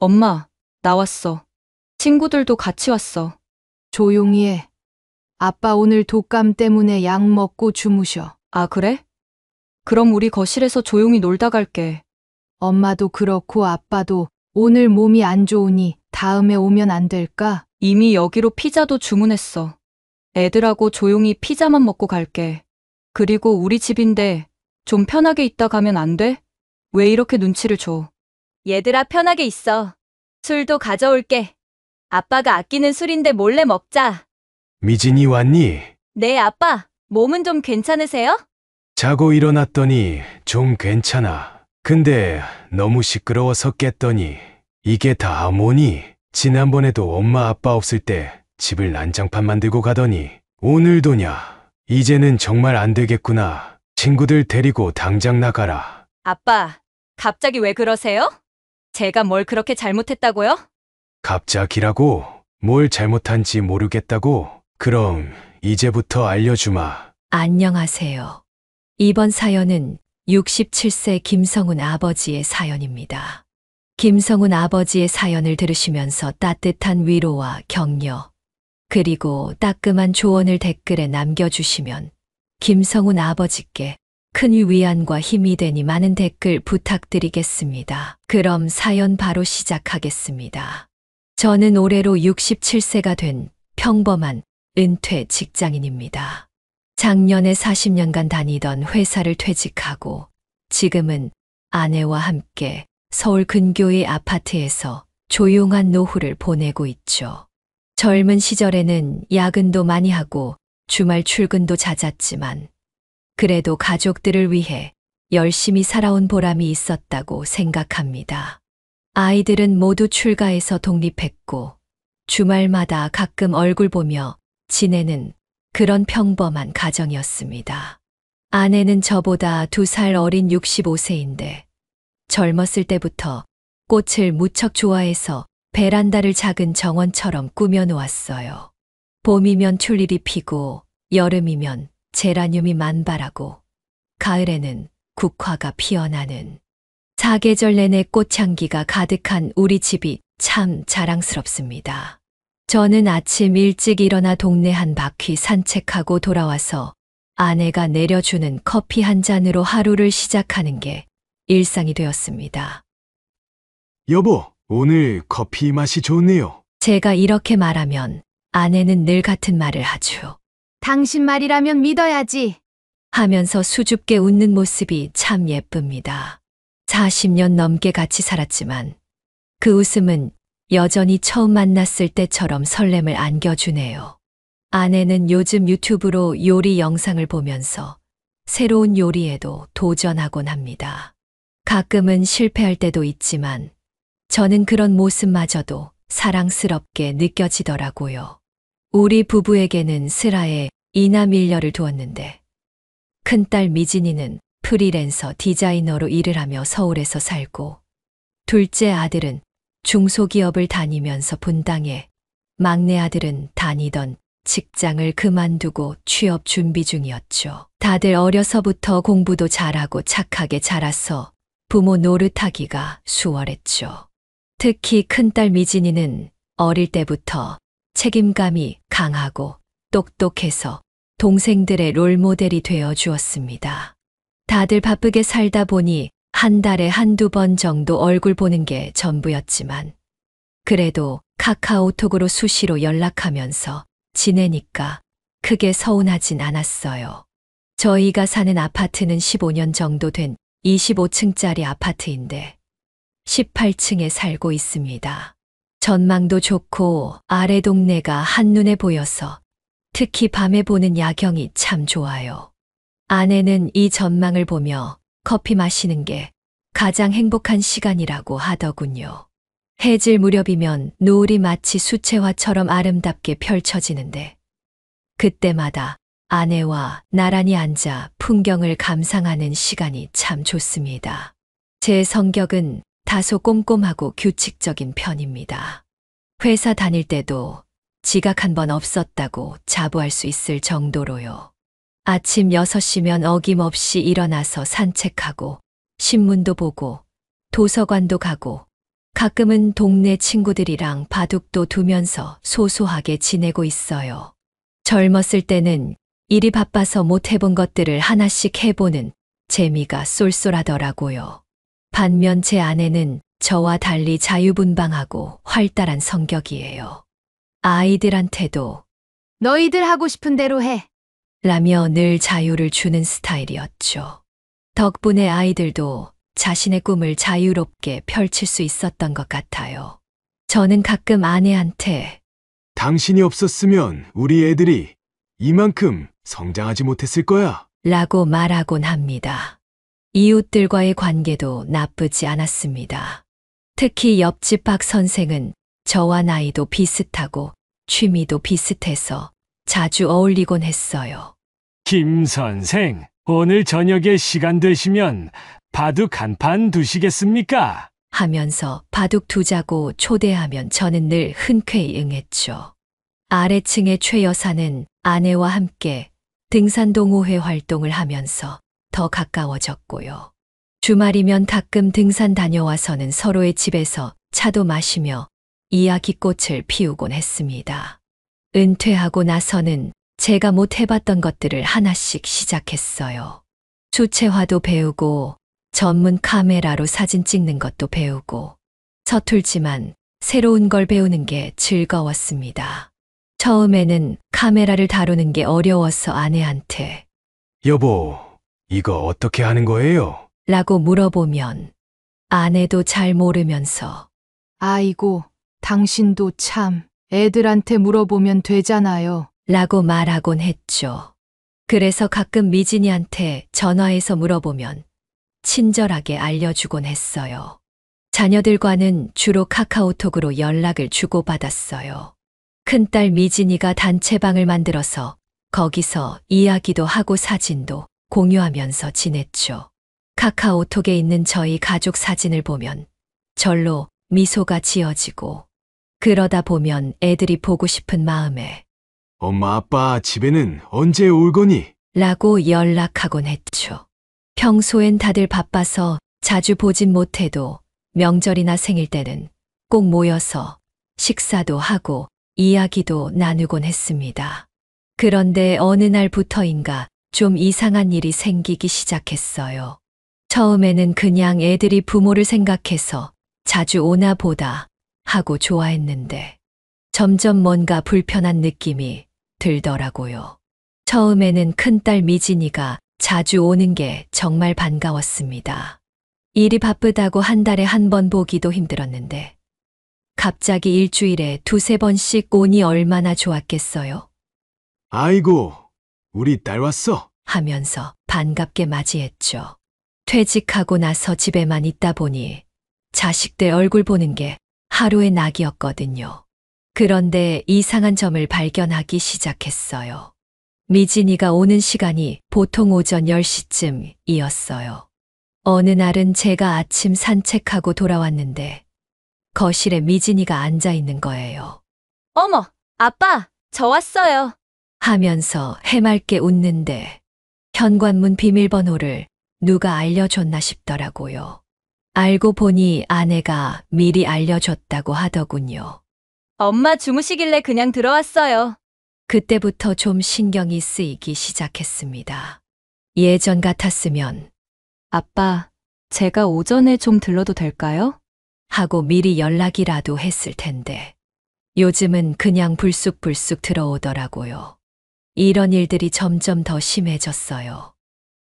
엄마, 나왔어. 친구들도 같이 왔어. 조용히 해. 아빠 오늘 독감 때문에 약 먹고 주무셔. 아, 그래? 그럼 우리 거실에서 조용히 놀다 갈게. 엄마도 그렇고 아빠도 오늘 몸이 안 좋으니 다음에 오면 안 될까? 이미 여기로 피자도 주문했어. 애들하고 조용히 피자만 먹고 갈게. 그리고 우리 집인데 좀 편하게 있다 가면 안 돼? 왜 이렇게 눈치를 줘? 얘들아, 편하게 있어. 술도 가져올게. 아빠가 아끼는 술인데 몰래 먹자. 미진이 왔니? 네, 아빠. 몸은 좀 괜찮으세요? 자고 일어났더니 좀 괜찮아. 근데 너무 시끄러워서 깼더니 이게 다 뭐니? 지난번에도 엄마 아빠 없을 때 집을 난장판 만들고 가더니 오늘도냐? 이제는 정말 안 되겠구나. 친구들 데리고 당장 나가라. 아빠, 갑자기 왜 그러세요? 제가 뭘 그렇게 잘못했다고요? 갑자기라고? 뭘 잘못한지 모르겠다고? 그럼 이제부터 알려주마. 안녕하세요. 이번 사연은 67세 김성훈 아버지의 사연입니다. 김성훈 아버지의 사연을 들으시면서 따뜻한 위로와 격려, 그리고 따끔한 조언을 댓글에 남겨주시면 김성훈 아버지께 큰 위안과 힘이 되니 많은 댓글 부탁드리겠습니다. 그럼 사연 바로 시작하겠습니다. 저는 올해로 67세가 된 평범한 은퇴 직장인입니다. 작년에 40년간 다니던 회사를 퇴직하고 지금은 아내와 함께 서울 근교의 아파트에서 조용한 노후를 보내고 있죠. 젊은 시절에는 야근도 많이 하고 주말 출근도 잦았지만 그래도 가족들을 위해 열심히 살아온 보람이 있었다고 생각합니다. 아이들은 모두 출가해서 독립했고 주말마다 가끔 얼굴 보며 지내는 그런 평범한 가정이었습니다. 아내는 저보다 2살 어린 65세인데 젊었을 때부터 꽃을 무척 좋아해서 베란다를 작은 정원처럼 꾸며놓았어요. 봄이면 튤립이 피고 여름이면 제라늄이 만발하고 가을에는 국화가 피어나는 사계절 내내 꽃향기가 가득한 우리 집이 참 자랑스럽습니다. 저는 아침 일찍 일어나 동네 한 바퀴 산책하고 돌아와서 아내가 내려주는 커피 한 잔으로 하루를 시작하는 게 일상이 되었습니다. 여보, 오늘 커피 맛이 좋네요. 제가 이렇게 말하면 아내는 늘 같은 말을 하죠. 당신 말이라면 믿어야지. 하면서 수줍게 웃는 모습이 참 예쁩니다. 40년 넘게 같이 살았지만 그 웃음은 여전히 처음 만났을 때처럼 설렘을 안겨주네요. 아내는 요즘 유튜브로 요리 영상을 보면서 새로운 요리에도 도전하곤 합니다. 가끔은 실패할 때도 있지만 저는 그런 모습마저도 사랑스럽게 느껴지더라고요. 우리 부부에게는 슬하에 이남 일녀를 두었는데 큰딸 미진이는 프리랜서 디자이너로 일을 하며 서울에서 살고 둘째 아들은 중소기업을 다니면서 분당에, 막내 아들은 다니던 직장을 그만두고 취업 준비 중이었죠. 다들 어려서부터 공부도 잘하고 착하게 자라서 부모 노릇하기가 수월했죠. 특히 큰딸 미진이는 어릴 때부터 책임감이 강하고 똑똑해서 동생들의 롤모델이 되어 주었습니다. 다들 바쁘게 살다 보니 한 달에 한두 번 정도 얼굴 보는 게 전부였지만 그래도 카카오톡으로 수시로 연락하면서 지내니까 크게 서운하진 않았어요. 저희가 사는 아파트는 15년 정도 된 25층짜리 아파트인데 18층에 살고 있습니다. 전망도 좋고 아래 동네가 한눈에 보여서 특히 밤에 보는 야경이 참 좋아요. 아내는 이 전망을 보며 커피 마시는 게 가장 행복한 시간이라고 하더군요. 해질 무렵이면 노을이 마치 수채화처럼 아름답게 펼쳐지는데 그때마다 아내와 나란히 앉아 풍경을 감상하는 시간이 참 좋습니다. 제 성격은 다소 꼼꼼하고 규칙적인 편입니다. 회사 다닐 때도 지각 한 번 없었다고 자부할 수 있을 정도로요. 아침 6시면 어김없이 일어나서 산책하고 신문도 보고 도서관도 가고 가끔은 동네 친구들이랑 바둑도 두면서 소소하게 지내고 있어요. 젊었을 때는 일이 바빠서 못 해본 것들을 하나씩 해보는 재미가 쏠쏠하더라고요. 반면 제 아내는 저와 달리 자유분방하고 활달한 성격이에요. 아이들한테도 너희들 하고 싶은 대로 해. 라며 늘 자유를 주는 스타일이었죠. 덕분에 아이들도 자신의 꿈을 자유롭게 펼칠 수 있었던 것 같아요. 저는 가끔 아내한테 당신이 없었으면 우리 애들이 이만큼 성장하지 못했을 거야. 라고 말하곤 합니다. 이웃들과의 관계도 나쁘지 않았습니다. 특히 옆집 박 선생은 저와 나이도 비슷하고 취미도 비슷해서 자주 어울리곤 했어요. 김 선생, 오늘 저녁에 시간 되시면 바둑 한 판 두시겠습니까? 하면서 바둑 두자고 초대하면 저는 늘 흔쾌히 응했죠. 아래층의 최 여사는 아내와 함께 등산 동호회 활동을 하면서 더 가까워졌고요. 주말이면 가끔 등산 다녀와서는 서로의 집에서 차도 마시며 이야기꽃을 피우곤 했습니다. 은퇴하고 나서는 제가 못 해봤던 것들을 하나씩 시작했어요. 수채화도 배우고 전문 카메라로 사진 찍는 것도 배우고 서툴지만 새로운 걸 배우는 게 즐거웠습니다. 처음에는 카메라를 다루는 게 어려워서 아내한테 여보, 이거 어떻게 하는 거예요? 라고 물어보면 아내도 잘 모르면서 아이고, 당신도 참 애들한테 물어보면 되잖아요. 라고 말하곤 했죠. 그래서 가끔 미진이한테 전화해서 물어보면 친절하게 알려주곤 했어요. 자녀들과는 주로 카카오톡으로 연락을 주고받았어요. 큰딸 미진이가 단체방을 만들어서 거기서 이야기도 하고 사진도 공유하면서 지냈죠. 카카오톡에 있는 저희 가족 사진을 보면 절로 미소가 지어지고 그러다 보면 애들이 보고 싶은 마음에 엄마, 아빠 집에는 언제 올 거니? 라고 연락하곤 했죠. 평소엔 다들 바빠서 자주 보진 못해도 명절이나 생일 때는 꼭 모여서 식사도 하고 이야기도 나누곤 했습니다. 그런데 어느 날부터인가 좀 이상한 일이 생기기 시작했어요. 처음에는 그냥 애들이 부모를 생각해서 자주 오나 보다 하고 좋아했는데 점점 뭔가 불편한 느낌이 들더라고요. 처음에는 큰딸 미진이가 자주 오는 게 정말 반가웠습니다. 일이 바쁘다고 한 달에 한 번 보기도 힘들었는데 갑자기 일주일에 두세 번씩 오니 얼마나 좋았겠어요? 아이고, 우리 딸 왔어. 하면서 반갑게 맞이했죠. 퇴직하고 나서 집에만 있다 보니 자식들 얼굴 보는 게 하루의 낙이었거든요. 그런데 이상한 점을 발견하기 시작했어요. 미진이가 오는 시간이 보통 오전 10시쯤이었어요. 어느 날은 제가 아침 산책하고 돌아왔는데 거실에 미진이가 앉아 있는 거예요. 어머, 아빠, 저 왔어요. 하면서 해맑게 웃는데 현관문 비밀번호를 누가 알려줬나 싶더라고요. 알고 보니 아내가 미리 알려줬다고 하더군요. 엄마 주무시길래 그냥 들어왔어요. 그때부터 좀 신경이 쓰이기 시작했습니다. 예전 같았으면 아빠, 제가 오전에 좀 들러도 될까요? 하고 미리 연락이라도 했을 텐데 요즘은 그냥 불쑥불쑥 들어오더라고요. 이런 일들이 점점 더 심해졌어요.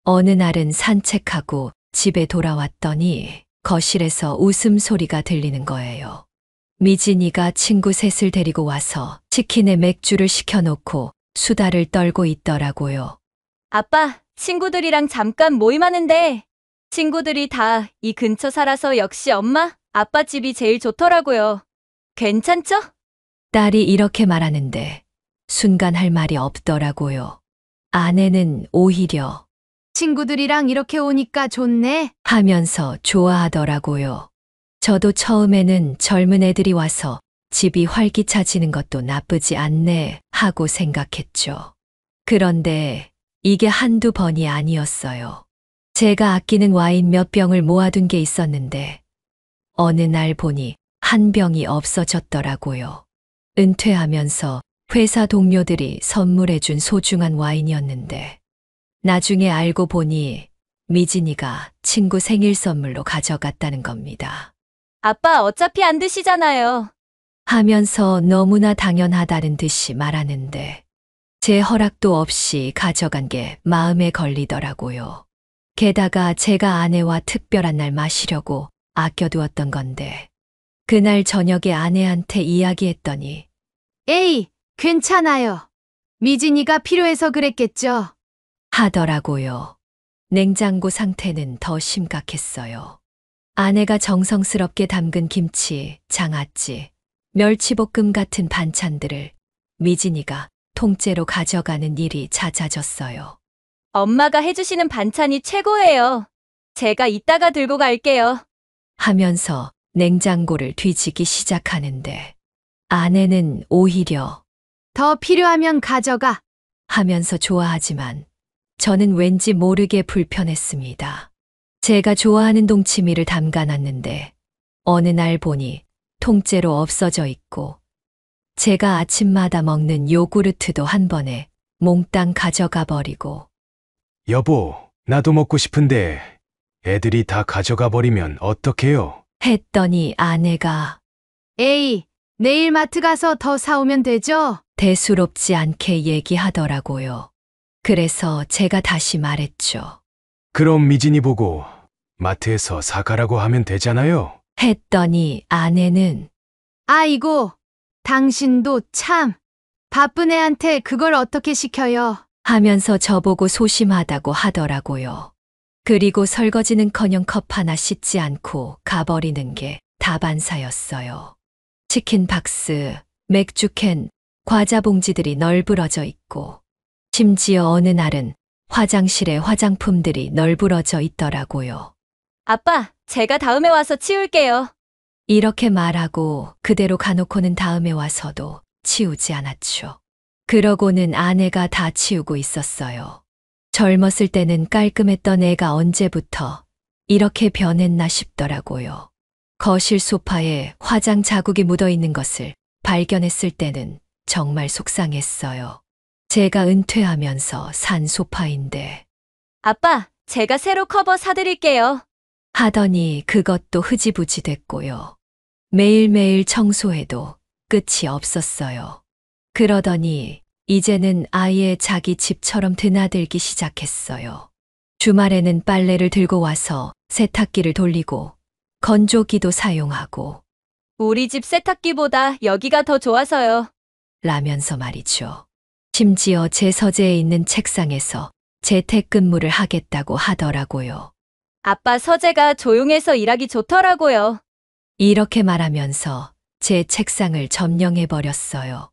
어느 날은 산책하고 집에 돌아왔더니 거실에서 웃음소리가 들리는 거예요. 미진이가 친구 셋을 데리고 와서 치킨에 맥주를 시켜놓고 수다를 떨고 있더라고요. 아빠, 친구들이랑 잠깐 모임하는데 친구들이 다 이 근처 살아서 역시 엄마, 아빠 집이 제일 좋더라고요. 괜찮죠? 딸이 이렇게 말하는데 순간 할 말이 없더라고요. 아내는 오히려 친구들이랑 이렇게 오니까 좋네. 하면서 좋아하더라고요. 저도 처음에는 젊은 애들이 와서 집이 활기차지는 것도 나쁘지 않네 하고 생각했죠. 그런데 이게 한두 번이 아니었어요. 제가 아끼는 와인 몇 병을 모아둔 게 있었는데 어느 날 보니 한 병이 없어졌더라고요. 은퇴하면서 회사 동료들이 선물해준 소중한 와인이었는데 나중에 알고 보니 미진이가 친구 생일 선물로 가져갔다는 겁니다. 아빠 어차피 안 드시잖아요. 하면서 너무나 당연하다는 듯이 말하는데 제 허락도 없이 가져간 게 마음에 걸리더라고요. 게다가 제가 아내와 특별한 날 마시려고 아껴두었던 건데 그날 저녁에 아내한테 이야기했더니 에이, 괜찮아요. 미진이가 필요해서 그랬겠죠. 하더라고요. 냉장고 상태는 더 심각했어요. 아내가 정성스럽게 담근 김치, 장아찌, 멸치볶음 같은 반찬들을 미진이가 통째로 가져가는 일이 잦아졌어요. 엄마가 해주시는 반찬이 최고예요. 제가 이따가 들고 갈게요. 하면서 냉장고를 뒤지기 시작하는데 아내는 오히려 더 필요하면 가져가. 하면서 좋아하지만 저는 왠지 모르게 불편했습니다. 제가 좋아하는 동치미를 담가놨는데 어느 날 보니 통째로 없어져 있고 제가 아침마다 먹는 요구르트도 한 번에 몽땅 가져가 버리고 여보, 나도 먹고 싶은데 애들이 다 가져가 버리면 어떡해요? 했더니 아내가 에이, 내일 마트 가서 더 사오면 되죠? 대수롭지 않게 얘기하더라고요. 그래서 제가 다시 말했죠. 그럼 미진이 보고 마트에서 사가라고 하면 되잖아요. 했더니 아내는 아이고, 당신도 참 바쁜 애한테 그걸 어떻게 시켜요? 하면서 저보고 소심하다고 하더라고요. 그리고 설거지는커녕 컵 하나 씻지 않고 가버리는 게 다반사였어요. 치킨 박스, 맥주캔, 과자 봉지들이 널브러져 있고 심지어 어느 날은 화장실에 화장품들이 널브러져 있더라고요. 아빠, 제가 다음에 와서 치울게요. 이렇게 말하고 그대로 가놓고는 다음에 와서도 치우지 않았죠. 그러고는 아내가 다 치우고 있었어요. 젊었을 때는 깔끔했던 애가 언제부터 이렇게 변했나 싶더라고요. 거실 소파에 화장 자국이 묻어 있는 것을 발견했을 때는 정말 속상했어요. 제가 은퇴하면서 산 소파인데 아빠, 제가 새로 커버 사드릴게요. 하더니 그것도 흐지부지 됐고요. 매일매일 청소해도 끝이 없었어요. 그러더니 이제는 아예 자기 집처럼 드나들기 시작했어요. 주말에는 빨래를 들고 와서 세탁기를 돌리고 건조기도 사용하고 우리 집 세탁기보다 여기가 더 좋아서요. 라면서 말이죠. 심지어 제 서재에 있는 책상에서 재택근무를 하겠다고 하더라고요. 아빠 서재가 조용해서 일하기 좋더라고요. 이렇게 말하면서 제 책상을 점령해버렸어요.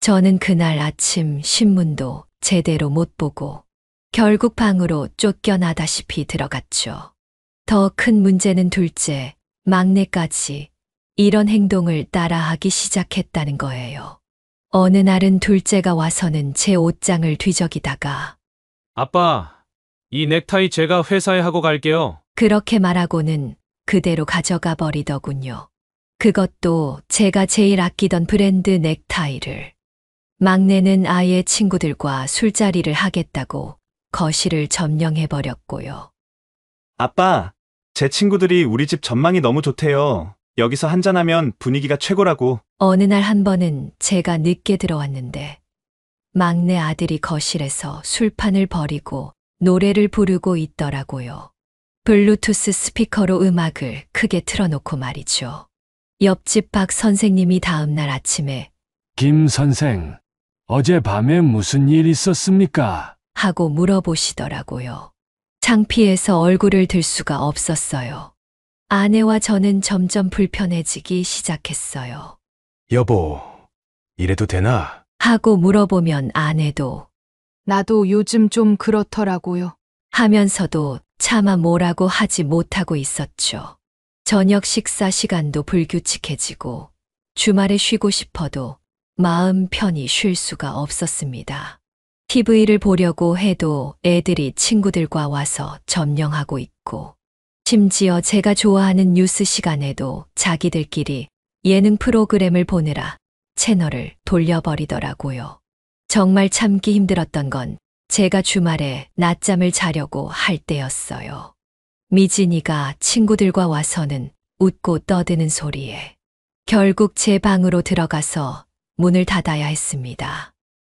저는 그날 아침 신문도 제대로 못 보고 결국 방으로 쫓겨나다시피 들어갔죠. 더 큰 문제는 둘째, 막내까지 이런 행동을 따라하기 시작했다는 거예요. 어느 날은 둘째가 와서는 제 옷장을 뒤적이다가 아빠, 이 넥타이 제가 회사에 하고 갈게요. 그렇게 말하고는 그대로 가져가 버리더군요. 그것도 제가 제일 아끼던 브랜드 넥타이를. 막내는 아예 친구들과 술자리를 하겠다고 거실을 점령해버렸고요. 아빠, 제 친구들이 우리 집 전망이 너무 좋대요. 여기서 한잔하면 분위기가 최고라고. 어느 날 한 번은 제가 늦게 들어왔는데 막내 아들이 거실에서 술판을 벌이고 노래를 부르고 있더라고요. 블루투스 스피커로 음악을 크게 틀어놓고 말이죠. 옆집 박 선생님이 다음날 아침에 김 선생, 어젯밤에 무슨 일 있었습니까? 하고 물어보시더라고요. 창피해서 얼굴을 들 수가 없었어요. 아내와 저는 점점 불편해지기 시작했어요. 여보, 이래도 되나? 하고 물어보면 아내도 나도 요즘 좀 그렇더라고요. 하면서도 차마 뭐라고 하지 못하고 있었죠. 저녁 식사 시간도 불규칙해지고 주말에 쉬고 싶어도 마음 편히 쉴 수가 없었습니다. TV를 보려고 해도 애들이 친구들과 와서 점령하고 있고 심지어 제가 좋아하는 뉴스 시간에도 자기들끼리 예능 프로그램을 보느라 채널을 돌려버리더라고요. 정말 참기 힘들었던 건 제가 주말에 낮잠을 자려고 할 때였어요. 미진이가 친구들과 와서는 웃고 떠드는 소리에 결국 제 방으로 들어가서 문을 닫아야 했습니다.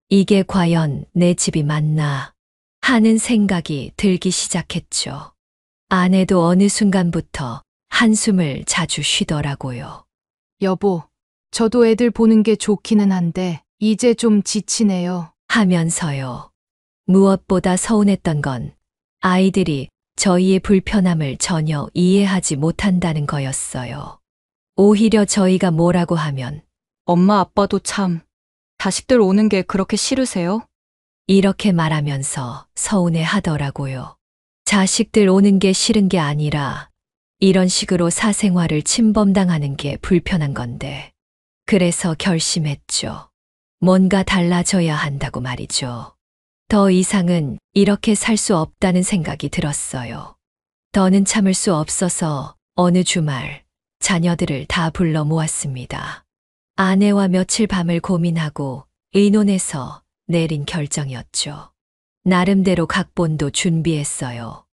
이게 과연 내 집이 맞나 하는 생각이 들기 시작했죠. 아내도 어느 순간부터 한숨을 자주 쉬더라고요. 여보, 저도 애들 보는 게 좋기는 한데 이제 좀 지치네요. 하면서요. 무엇보다 서운했던 건 아이들이 저희의 불편함을 전혀 이해하지 못한다는 거였어요. 오히려 저희가 뭐라고 하면 엄마 아빠도 참, 자식들 오는 게 그렇게 싫으세요? 이렇게 말하면서 서운해 하더라고요. 자식들 오는 게 싫은 게 아니라 이런 식으로 사생활을 침범당하는 게 불편한 건데. 그래서 결심했죠. 뭔가 달라져야 한다고 말이죠. 더 이상은 이렇게 살 수 없다는 생각이 들었어요. 더는 참을 수 없어서 어느 주말 자녀들을 다 불러 모았습니다. 아내와 며칠 밤을 고민하고 의논해서 내린 결정이었죠. 나름대로 각본도 준비했어요.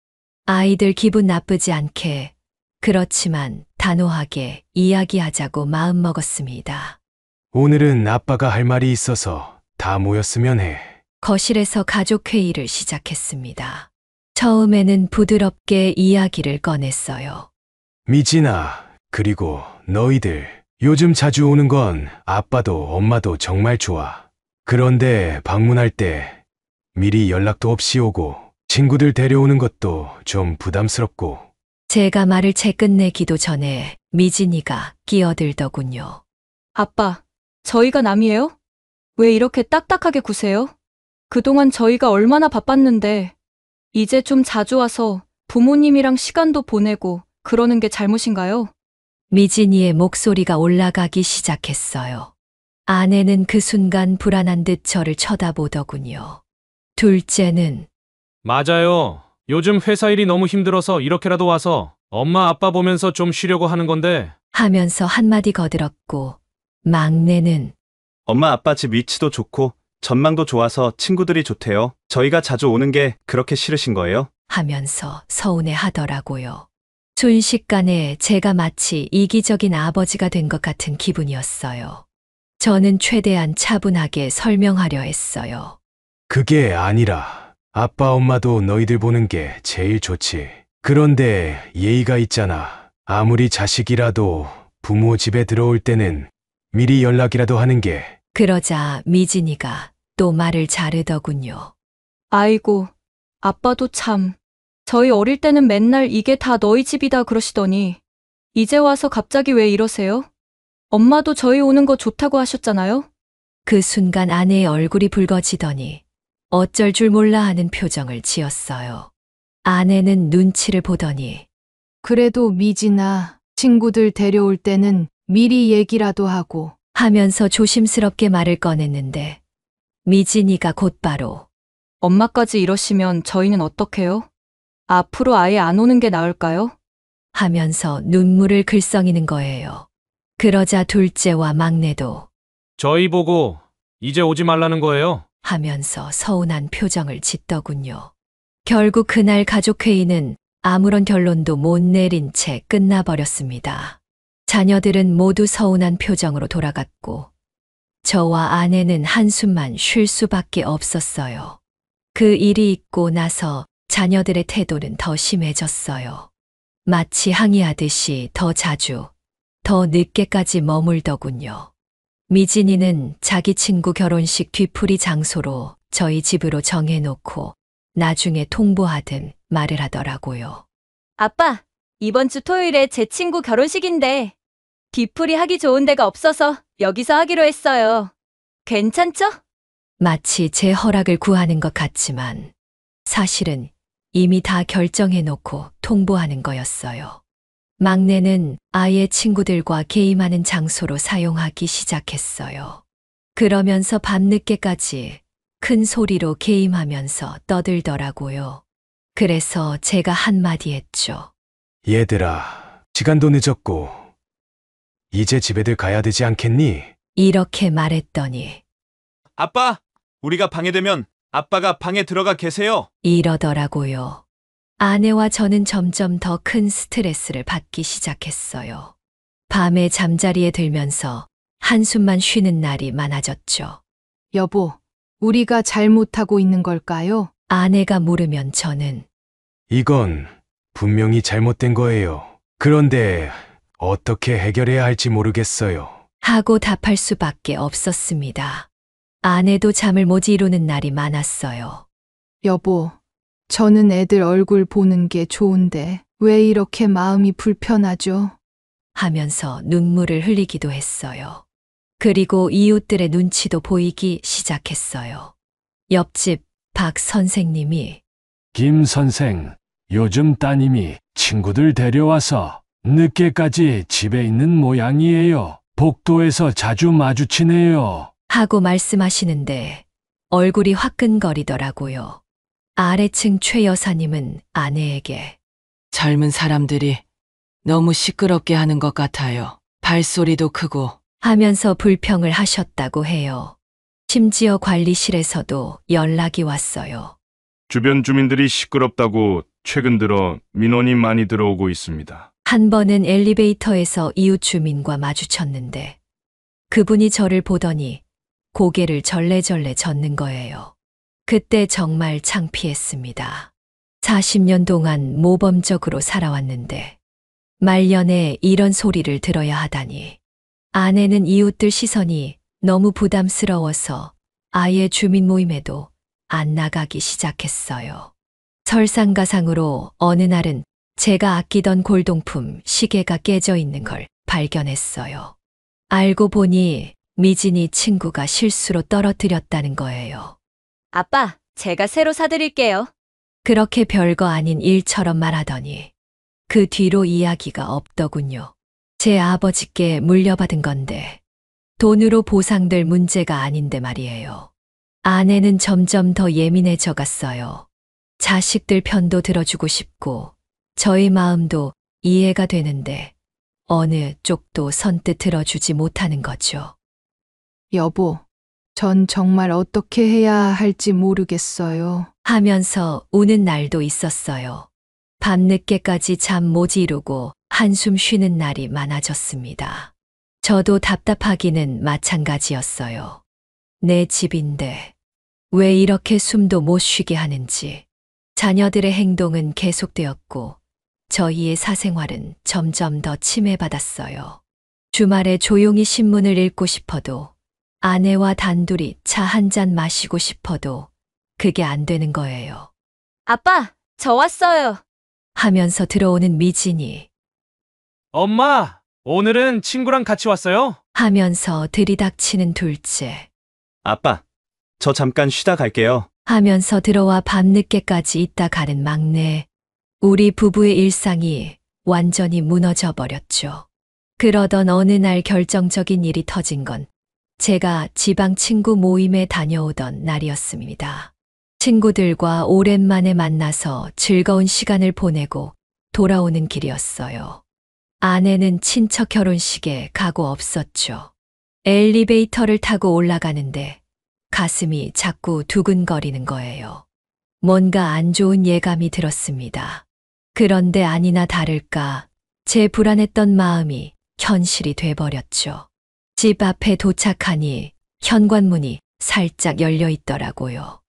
아이들 기분 나쁘지 않게, 그렇지만 단호하게 이야기하자고 마음먹었습니다. 오늘은 아빠가 할 말이 있어서 다 모였으면 해. 거실에서 가족회의를 시작했습니다. 처음에는 부드럽게 이야기를 꺼냈어요. 미진아, 그리고 너희들. 요즘 자주 오는 건 아빠도 엄마도 정말 좋아. 그런데 방문할 때 미리 연락도 없이 오고 친구들 데려오는 것도 좀 부담스럽고. 제가 말을 채 끝내기도 전에 미진이가 끼어들더군요. 아빠, 저희가 남이에요? 왜 이렇게 딱딱하게 구세요? 그동안 저희가 얼마나 바빴는데, 이제 좀 자주 와서 부모님이랑 시간도 보내고 그러는 게 잘못인가요? 미진이의 목소리가 올라가기 시작했어요. 아내는 그 순간 불안한 듯 저를 쳐다보더군요. 둘째는 맞아요. 요즘 회사 일이 너무 힘들어서 이렇게라도 와서 엄마 아빠 보면서 좀 쉬려고 하는 건데. 하면서 한마디 거들었고, 막내는 엄마 아빠 집 위치도 좋고 전망도 좋아서 친구들이 좋대요. 저희가 자주 오는 게 그렇게 싫으신 거예요? 하면서 서운해 하더라고요. 순식간에 제가 마치 이기적인 아버지가 된 것 같은 기분이었어요. 저는 최대한 차분하게 설명하려 했어요. 그게 아니라 아빠 엄마도 너희들 보는 게 제일 좋지. 그런데 예의가 있잖아. 아무리 자식이라도 부모 집에 들어올 때는 미리 연락이라도 하는 게. 그러자 미진이가 또 말을 자르더군요. 아이고, 아빠도 참. 저희 어릴 때는 맨날 이게 다 너희 집이다 그러시더니, 이제 와서 갑자기 왜 이러세요? 엄마도 저희 오는 거 좋다고 하셨잖아요? 그 순간 아내의 얼굴이 붉어지더니 어쩔 줄 몰라 하는 표정을 지었어요. 아내는 눈치를 보더니 그래도 미진아, 친구들 데려올 때는 미리 얘기라도 하고. 하면서 조심스럽게 말을 꺼냈는데 미진이가 곧바로 엄마까지 이러시면 저희는 어떡해요? 앞으로 아예 안 오는 게 나을까요? 하면서 눈물을 글썽이는 거예요. 그러자 둘째와 막내도 저희 보고 이제 오지 말라는 거예요. 하면서 서운한 표정을 짓더군요. 결국 그날 가족회의는 아무런 결론도 못 내린 채 끝나버렸습니다. 자녀들은 모두 서운한 표정으로 돌아갔고 저와 아내는 한숨만 쉴 수밖에 없었어요. 그 일이 있고 나서 자녀들의 태도는 더 심해졌어요. 마치 항의하듯이 더 자주, 더 늦게까지 머물더군요. 미진이는 자기 친구 결혼식 뒤풀이 장소로 저희 집으로 정해놓고 나중에 통보하든 말을 하더라고요. 아빠, 이번 주 토요일에 제 친구 결혼식인데 뒤풀이 하기 좋은 데가 없어서 여기서 하기로 했어요. 괜찮죠? 마치 제 허락을 구하는 것 같지만 사실은 이미 다 결정해놓고 통보하는 거였어요. 막내는 아예 친구들과 게임하는 장소로 사용하기 시작했어요. 그러면서 밤늦게까지 큰 소리로 게임하면서 떠들더라고요. 그래서 제가 한마디 했죠. 얘들아, 시간도 늦었고 이제 집에들 가야 되지 않겠니? 이렇게 말했더니 아빠, 우리가 방해되면 아빠가 방에 들어가 계세요. 이러더라고요. 아내와 저는 점점 더 큰 스트레스를 받기 시작했어요. 밤에 잠자리에 들면서 한숨만 쉬는 날이 많아졌죠. 여보, 우리가 잘못하고 있는 걸까요? 아내가 물으면 저는 이건 분명히 잘못된 거예요. 그런데 어떻게 해결해야 할지 모르겠어요. 하고 답할 수밖에 없었습니다. 아내도 잠을 못 이루는 날이 많았어요. 여보, 저는 애들 얼굴 보는 게 좋은데 왜 이렇게 마음이 불편하죠? 하면서 눈물을 흘리기도 했어요. 그리고 이웃들의 눈치도 보이기 시작했어요. 옆집 박 선생님이 김 선생, 요즘 따님이 친구들 데려와서 늦게까지 집에 있는 모양이에요. 복도에서 자주 마주치네요. 하고 말씀하시는데 얼굴이 화끈거리더라고요. 아래층 최 여사님은 아내에게 젊은 사람들이 너무 시끄럽게 하는 것 같아요. 발소리도 크고. 하면서 불평을 하셨다고 해요. 심지어 관리실에서도 연락이 왔어요. 주변 주민들이 시끄럽다고 최근 들어 민원이 많이 들어오고 있습니다. 한 번은 엘리베이터에서 이웃 주민과 마주쳤는데 그분이 저를 보더니 고개를 절레절레 젓는 거예요. 그때 정말 창피했습니다. 40년 동안 모범적으로 살아왔는데 말년에 이런 소리를 들어야 하다니. 아내는 이웃들 시선이 너무 부담스러워서 아예 주민 모임에도 안 나가기 시작했어요. 설상가상으로 어느 날은 제가 아끼던 골동품 시계가 깨져 있는 걸 발견했어요. 알고 보니 미진이 친구가 실수로 떨어뜨렸다는 거예요. 아빠, 제가 새로 사드릴게요. 그렇게 별거 아닌 일처럼 말하더니 그 뒤로 이야기가 없더군요. 제 아버지께 물려받은 건데 돈으로 보상될 문제가 아닌데 말이에요. 아내는 점점 더 예민해져 갔어요. 자식들 편도 들어주고 싶고 저희 마음도 이해가 되는데 어느 쪽도 선뜻 들어주지 못하는 거죠. 여보, 전 정말 어떻게 해야 할지 모르겠어요. 하면서 우는 날도 있었어요. 밤늦게까지 잠 못 이루고 한숨 쉬는 날이 많아졌습니다. 저도 답답하기는 마찬가지였어요. 내 집인데 왜 이렇게 숨도 못 쉬게 하는지. 자녀들의 행동은 계속되었고 저희의 사생활은 점점 더 침해받았어요. 주말에 조용히 신문을 읽고 싶어도 아내와 단둘이 차 한 잔 마시고 싶어도 그게 안 되는 거예요. 아빠, 저 왔어요. 하면서 들어오는 미진이 엄마, 오늘은 친구랑 같이 왔어요? 하면서 들이닥치는 둘째 아빠, 저 잠깐 쉬다 갈게요. 하면서 들어와 밤늦게까지 있다 가는 막내. 우리 부부의 일상이 완전히 무너져 버렸죠. 그러던 어느 날 결정적인 일이 터진 건 제가 지방 친구 모임에 다녀오던 날이었습니다. 친구들과 오랜만에 만나서 즐거운 시간을 보내고 돌아오는 길이었어요. 아내는 친척 결혼식에 가고 없었죠. 엘리베이터를 타고 올라가는데 가슴이 자꾸 두근거리는 거예요. 뭔가 안 좋은 예감이 들었습니다. 그런데 아니나 다를까 제 불안했던 마음이 현실이 돼버렸죠. 집 앞에 도착하니 현관문이 살짝 열려 있더라고요.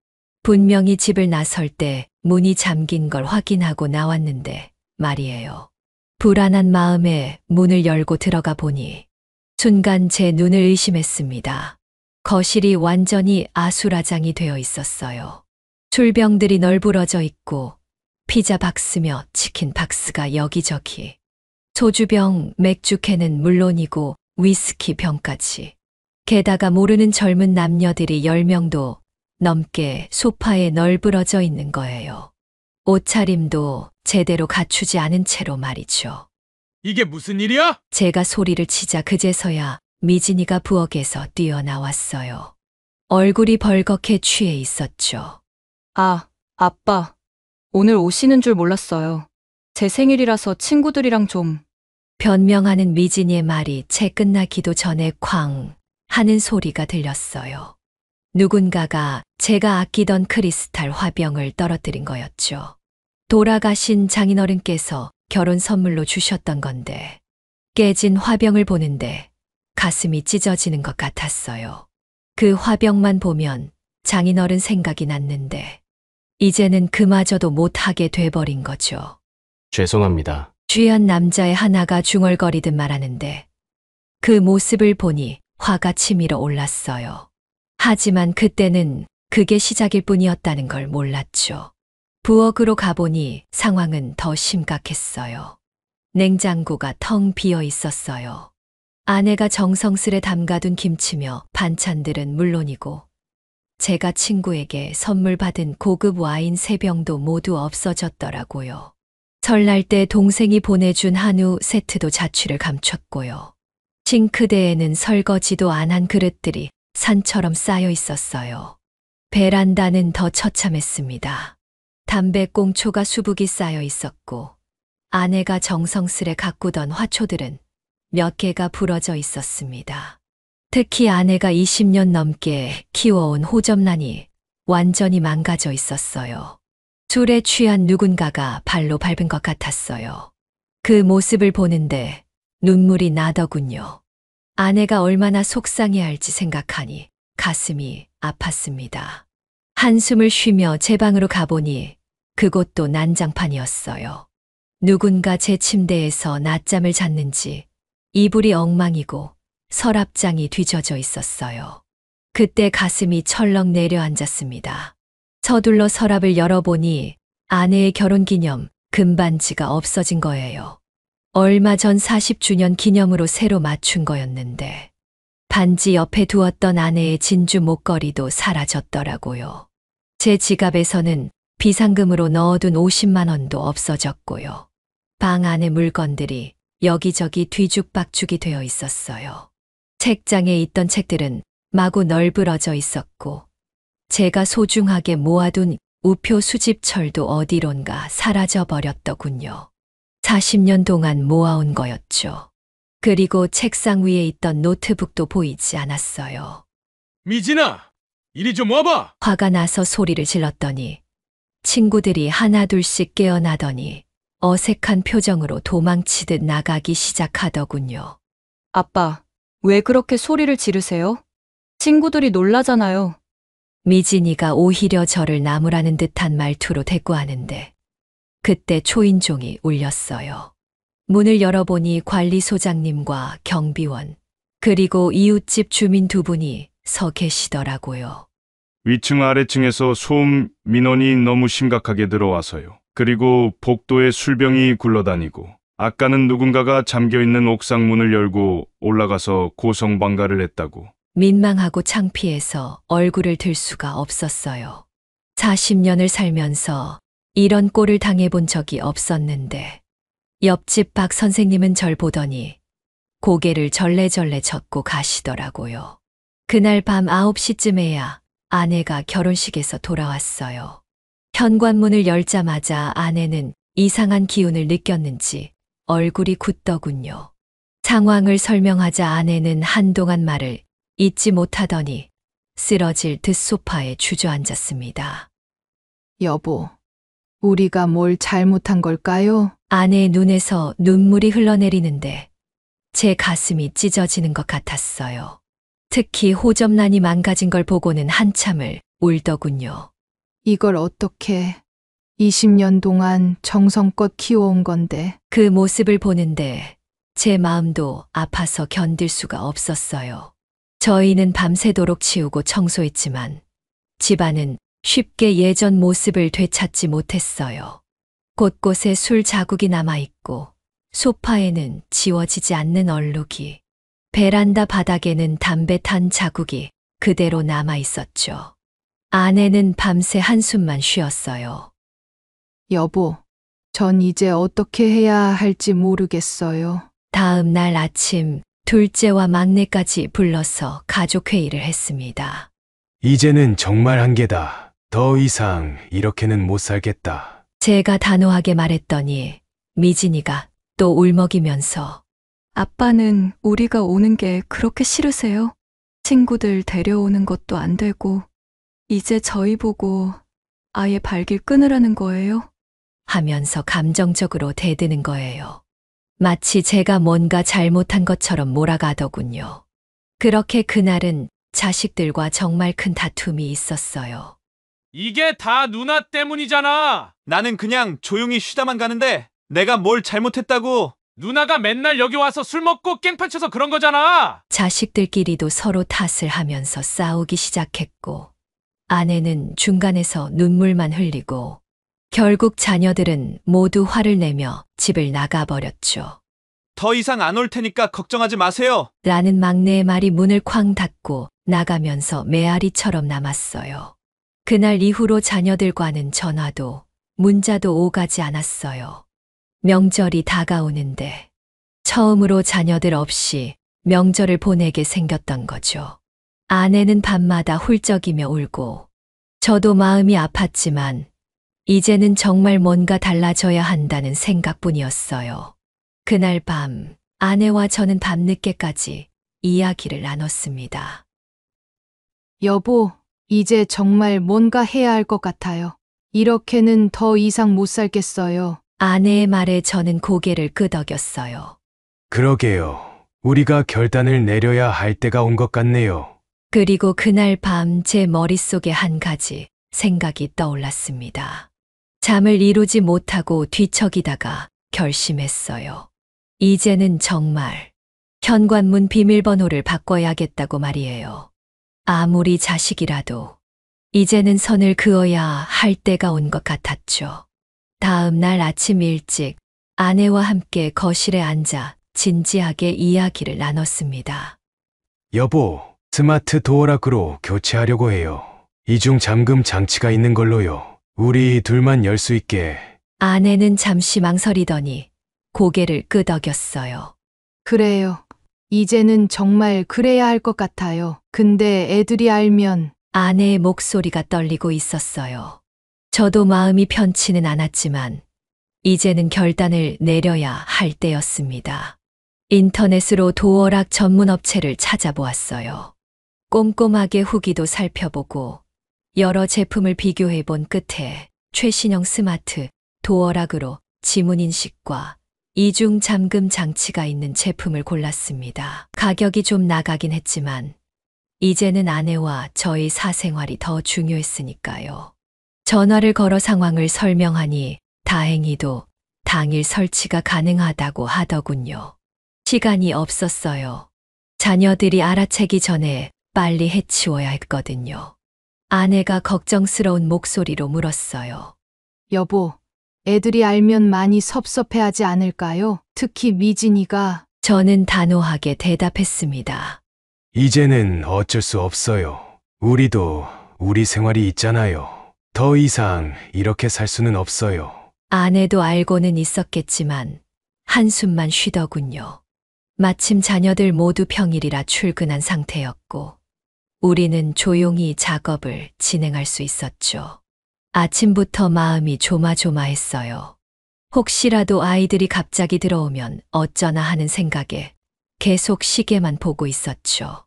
분명히 집을 나설 때 문이 잠긴 걸 확인하고 나왔는데 말이에요. 불안한 마음에 문을 열고 들어가 보니 순간 제 눈을 의심했습니다. 거실이 완전히 아수라장이 되어 있었어요. 술병들이 널브러져 있고 피자 박스며 치킨 박스가 여기저기. 소주병, 맥주캔은 물론이고 위스키 병까지. 게다가 모르는 젊은 남녀들이 10명도 넘게 소파에 널브러져 있는 거예요. 옷차림도 제대로 갖추지 않은 채로 말이죠. 이게 무슨 일이야? 제가 소리를 치자 그제서야 미진이가 부엌에서 뛰어나왔어요. 얼굴이 벌겋게 취해 있었죠. 아, 아빠. 오늘 오시는 줄 몰랐어요. 제 생일이라서 친구들이랑 좀. 변명하는 미진이의 말이 채 끝나기도 전에 쾅 하는 소리가 들렸어요. 누군가가 제가 아끼던 크리스탈 화병을 떨어뜨린 거였죠. 돌아가신 장인어른께서 결혼 선물로 주셨던 건데 깨진 화병을 보는데 가슴이 찢어지는 것 같았어요. 그 화병만 보면 장인어른 생각이 났는데 이제는 그마저도 못하게 돼버린 거죠. 죄송합니다. 취한 남자의 하나가 중얼거리듯 말하는데 그 모습을 보니 화가 치밀어 올랐어요. 하지만 그때는 그게 시작일 뿐이었다는 걸 몰랐죠. 부엌으로 가보니 상황은 더 심각했어요. 냉장고가 텅 비어 있었어요. 아내가 정성스레 담가둔 김치며 반찬들은 물론이고 제가 친구에게 선물 받은 고급 와인 3병도 모두 없어졌더라고요. 설날 때 동생이 보내준 한우 세트도 자취를 감췄고요. 싱크대에는 설거지도 안 한 그릇들이 산처럼 쌓여 있었어요. 베란다는 더 처참했습니다. 담배꽁초가 수북이 쌓여 있었고 아내가 정성스레 가꾸던 화초들은 몇 개가 부러져 있었습니다. 특히 아내가 20년 넘게 키워온 호접란이 완전히 망가져 있었어요. 술에 취한 누군가가 발로 밟은 것 같았어요. 그 모습을 보는데 눈물이 나더군요. 아내가 얼마나 속상해할지 생각하니 가슴이 아팠습니다. 한숨을 쉬며 제 방으로 가보니 그곳도 난장판이었어요. 누군가 제 침대에서 낮잠을 잤는지 이불이 엉망이고 서랍장이 뒤져져 있었어요. 그때 가슴이 철렁 내려앉았습니다. 서둘러 서랍을 열어보니 아내의 결혼기념 금반지가 없어진 거예요. 얼마 전 40주년 기념으로 새로 맞춘 거였는데 반지 옆에 두었던 아내의 진주 목걸이도 사라졌더라고요. 제 지갑에서는 비상금으로 넣어둔 50만 원도 없어졌고요. 방 안의 물건들이 여기저기 뒤죽박죽이 되어 있었어요. 책장에 있던 책들은 마구 널브러져 있었고 제가 소중하게 모아둔 우표 수집철도 어디론가 사라져버렸더군요. 40년 동안 모아온 거였죠. 그리고 책상 위에 있던 노트북도 보이지 않았어요. 미진아, 이리 좀 와봐. 화가 나서 소리를 질렀더니 친구들이 하나둘씩 깨어나더니 어색한 표정으로 도망치듯 나가기 시작하더군요. 아빠, 왜 그렇게 소리를 지르세요? 친구들이 놀라잖아요. 미진이가 오히려 저를 나무라는 듯한 말투로 대꾸하는데 그때 초인종이 울렸어요. 문을 열어보니 관리소장님과 경비원 그리고 이웃집 주민 2분이 서 계시더라고요. 위층 아래층에서 소음 민원이 너무 심각하게 들어와서요. 그리고 복도에 술병이 굴러다니고 아까는 누군가가 잠겨있는 옥상 문을 열고 올라가서 고성방가를 했다고. 민망하고 창피해서 얼굴을 들 수가 없었어요. 40년을 살면서 이런 꼴을 당해본 적이 없었는데 옆집 박 선생님은 절 보더니 고개를 절레절레 젓고 가시더라고요. 그날 밤 9시쯤에야 아내가 결혼식에서 돌아왔어요. 현관문을 열자마자 아내는 이상한 기운을 느꼈는지 얼굴이 굳더군요. 상황을 설명하자 아내는 한동안 말을 잊지 못하더니 쓰러질 듯 소파에 주저앉았습니다. 여보, 우리가 뭘 잘못한 걸까요? 아내의 눈에서 눈물이 흘러내리는데 제 가슴이 찢어지는 것 같았어요. 특히 호접란이 망가진 걸 보고는 한참을 울더군요. 이걸 어떻게 20년 동안 정성껏 키워온 건데. 그 모습을 보는데 제 마음도 아파서 견딜 수가 없었어요. 저희는 밤새도록 치우고 청소했지만 집안은 쉽게 예전 모습을 되찾지 못했어요. 곳곳에 술 자국이 남아있고 소파에는 지워지지 않는 얼룩이, 베란다 바닥에는 담배 탄 자국이 그대로 남아있었죠. 아내는 밤새 한숨만 쉬었어요. 여보, 전 이제 어떻게 해야 할지 모르겠어요. 다음 날 아침 둘째와 막내까지 불러서 가족회의를 했습니다. 이제는 정말 한계다. 더 이상 이렇게는 못 살겠다. 제가 단호하게 말했더니 미진이가 또 울먹이면서 아빠는 우리가 오는 게 그렇게 싫으세요? 친구들 데려오는 것도 안 되고, 이제 저희 보고 아예 발길 끊으라는 거예요? 하면서 감정적으로 대드는 거예요. 마치 제가 뭔가 잘못한 것처럼 몰아가더군요. 그렇게 그날은 자식들과 정말 큰 다툼이 있었어요. 이게 다 누나 때문이잖아. 나는 그냥 조용히 쉬다만 가는데 내가 뭘 잘못했다고. 누나가 맨날 여기 와서 술 먹고 깽판 쳐서 그런 거잖아. 자식들끼리도 서로 탓을 하면서 싸우기 시작했고, 아내는 중간에서 눈물만 흘리고, 결국 자녀들은 모두 화를 내며 집을 나가버렸죠. 더 이상 안 올 테니까 걱정하지 마세요. 라는 막내의 말이 문을 쾅 닫고 나가면서 메아리처럼 남았어요. 그날 이후로 자녀들과는 전화도 문자도 오가지 않았어요. 명절이 다가오는데 처음으로 자녀들 없이 명절을 보내게 생겼던 거죠. 아내는 밤마다 훌쩍이며 울고, 저도 마음이 아팠지만 이제는 정말 뭔가 달라져야 한다는 생각뿐이었어요. 그날 밤 아내와 저는 밤늦게까지 이야기를 나눴습니다. 여보, 이제 정말 뭔가 해야 할 것 같아요. 이렇게는 더 이상 못 살겠어요. 아내의 말에 저는 고개를 끄덕였어요. 그러게요. 우리가 결단을 내려야 할 때가 온 것 같네요. 그리고 그날 밤 제 머릿속에 한 가지 생각이 떠올랐습니다. 잠을 이루지 못하고 뒤척이다가 결심했어요. 이제는 정말 현관문 비밀번호를 바꿔야겠다고 말이에요. 아무리 자식이라도 이제는 선을 그어야 할 때가 온 것 같았죠. 다음 날 아침 일찍 아내와 함께 거실에 앉아 진지하게 이야기를 나눴습니다. 여보, 스마트 도어락으로 교체하려고 해요. 이중 잠금 장치가 있는 걸로요. 우리 둘만 열 수 있게. 아내는 잠시 망설이더니 고개를 끄덕였어요. 그래요. 이제는 정말 그래야 할 것 같아요. 근데 애들이 알면 아내의 목소리가 떨리고 있었어요. 저도 마음이 편치는 않았지만 이제는 결단을 내려야 할 때였습니다. 인터넷으로 도어락 전문 업체를 찾아보았어요. 꼼꼼하게 후기도 살펴보고 여러 제품을 비교해 본 끝에 최신형 스마트 도어락으로 지문 인식과 이중 잠금 장치가 있는 제품을 골랐습니다. 가격이 좀 나가긴 했지만 이제는 아내와 저의 사생활이 더 중요했으니까요. 전화를 걸어 상황을 설명하니 다행히도 당일 설치가 가능하다고 하더군요. 시간이 없었어요. 자녀들이 알아채기 전에 빨리 해치워야 했거든요. 아내가 걱정스러운 목소리로 물었어요. 여보, 애들이 알면 많이 섭섭해하지 않을까요? 특히 미진이가. 저는 단호하게 대답했습니다. 이제는 어쩔 수 없어요. 우리도 우리 생활이 있잖아요. 더 이상 이렇게 살 수는 없어요. 아내도 알고는 있었겠지만 한숨만 쉬더군요. 마침 자녀들 모두 평일이라 출근한 상태였고 우리는 조용히 작업을 진행할 수 있었죠. 아침부터 마음이 조마조마했어요. 혹시라도 아이들이 갑자기 들어오면 어쩌나 하는 생각에 계속 시계만 보고 있었죠.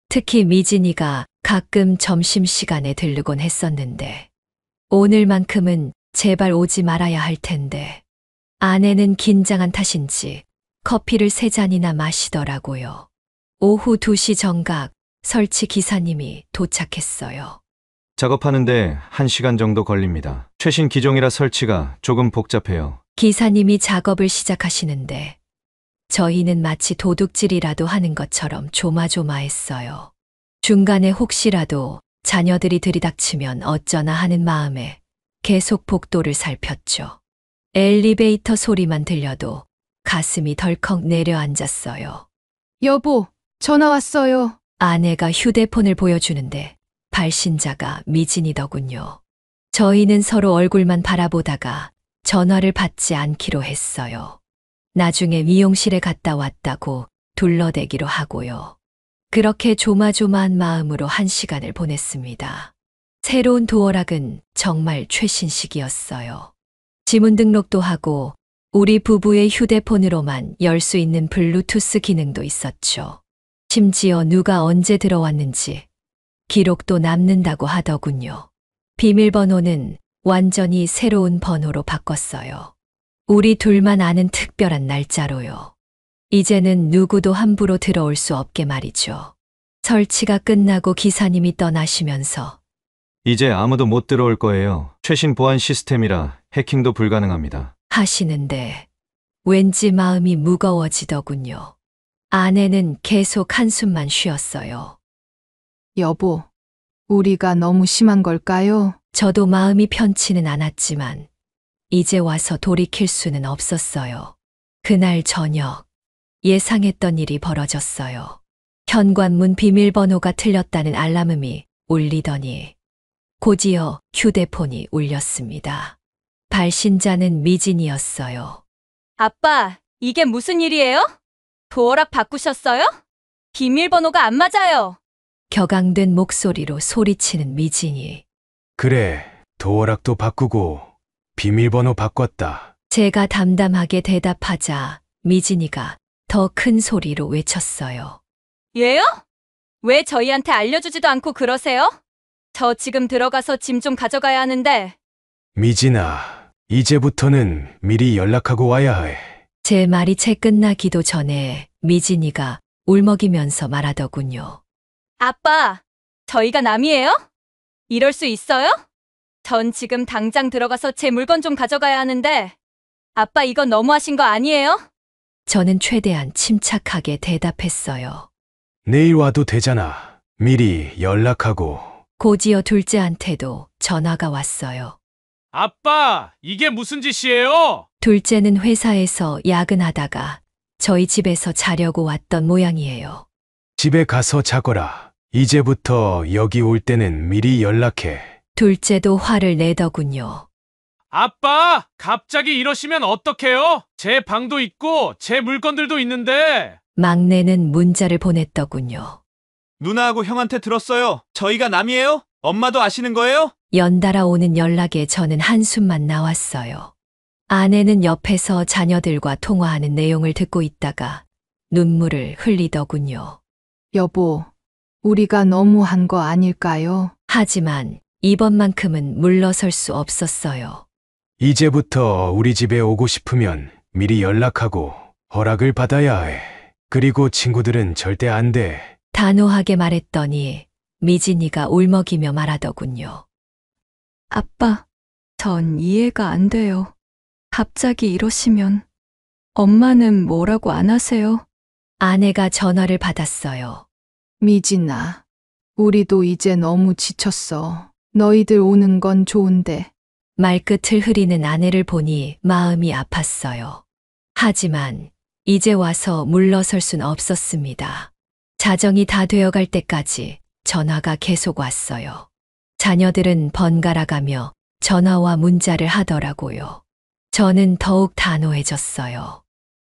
특히 미진이가 가끔 점심시간에 들르곤 했었는데 오늘만큼은 제발 오지 말아야 할 텐데 아내는 긴장한 탓인지 커피를 3잔이나 마시더라고요. 오후 2시 정각 설치 기사님이 도착했어요. 작업하는데 1시간 정도 걸립니다. 최신 기종이라 설치가 조금 복잡해요. 기사님이 작업을 시작하시는데 저희는 마치 도둑질이라도 하는 것처럼 조마조마했어요. 중간에 혹시라도 자녀들이 들이닥치면 어쩌나 하는 마음에 계속 복도를 살폈죠. 엘리베이터 소리만 들려도 가슴이 덜컥 내려앉았어요. 여보, 전화 왔어요. 아내가 휴대폰을 보여주는데 발신자가 미진이더군요. 저희는 서로 얼굴만 바라보다가 전화를 받지 않기로 했어요. 나중에 미용실에 갔다 왔다고 둘러대기로 하고요. 그렇게 조마조마한 마음으로 1시간을 보냈습니다. 새로운 도어락은 정말 최신식이었어요. 지문 등록도 하고 우리 부부의 휴대폰으로만 열 수 있는 블루투스 기능도 있었죠. 심지어 누가 언제 들어왔는지 기록도 남는다고 하더군요. 비밀번호는 완전히 새로운 번호로 바꿨어요. 우리 둘만 아는 특별한 날짜로요. 이제는 누구도 함부로 들어올 수 없게 말이죠. 설치가 끝나고 기사님이 떠나시면서 이제 아무도 못 들어올 거예요. 최신 보안 시스템이라 해킹도 불가능합니다. 하시는데 왠지 마음이 무거워지더군요. 아내는 계속 한숨만 쉬었어요. 여보, 우리가 너무 심한 걸까요? 저도 마음이 편치는 않았지만 이제 와서 돌이킬 수는 없었어요. 그날 저녁 예상했던 일이 벌어졌어요. 현관문 비밀번호가 틀렸다는 알람음이 울리더니 곧이어 휴대폰이 울렸습니다. 발신자는 미진이었어요. 아빠, 이게 무슨 일이에요? 도어락 바꾸셨어요? 비밀번호가 안 맞아요. 격앙된 목소리로 소리치는 미진이. 그래, 도어락도 바꾸고 비밀번호 바꿨다. 제가 담담하게 대답하자 미진이가 더 큰 소리로 외쳤어요. 얘요? 왜 저희한테 알려주지도 않고 그러세요? 저 지금 들어가서 짐 좀 가져가야 하는데. 미진아, 이제부터는 미리 연락하고 와야 해. 제 말이 채 끝나기도 전에 미진이가 울먹이면서 말하더군요. 아빠, 저희가 남이에요? 이럴 수 있어요? 전 지금 당장 들어가서 제 물건 좀 가져가야 하는데. 아빠, 이건 너무하신 거 아니에요? 저는 최대한 침착하게 대답했어요. 내일 와도 되잖아. 미리 연락하고. 곧이어 둘째한테도 전화가 왔어요. 아빠, 이게 무슨 짓이에요? 둘째는 회사에서 야근하다가 저희 집에서 자려고 왔던 모양이에요. 집에 가서 자거라. 이제부터 여기 올 때는 미리 연락해. 둘째도 화를 내더군요. 아빠, 갑자기 이러시면 어떡해요? 제 방도 있고 제 물건들도 있는데. 막내는 문자를 보냈더군요. 누나하고 형한테 들었어요. 저희가 남이에요? 엄마도 아시는 거예요? 연달아 오는 연락에 저는 한숨만 나왔어요. 아내는 옆에서 자녀들과 통화하는 내용을 듣고 있다가 눈물을 흘리더군요. 여보, 우리가 너무한 거 아닐까요? 하지만 이번만큼은 물러설 수 없었어요. 이제부터 우리 집에 오고 싶으면 미리 연락하고 허락을 받아야 해. 그리고 친구들은 절대 안 돼. 단호하게 말했더니 미진이가 울먹이며 말하더군요. 아빠, 전 이해가 안 돼요. 갑자기 이러시면 엄마는 뭐라고 안 하세요? 아내가 전화를 받았어요. 미진아, 우리도 이제 너무 지쳤어. 너희들 오는 건 좋은데. 말끝을 흐리는 아내를 보니 마음이 아팠어요. 하지만 이제 와서 물러설 순 없었습니다. 자정이 다 되어갈 때까지 전화가 계속 왔어요. 자녀들은 번갈아가며 전화와 문자를 하더라고요. 저는 더욱 단호해졌어요.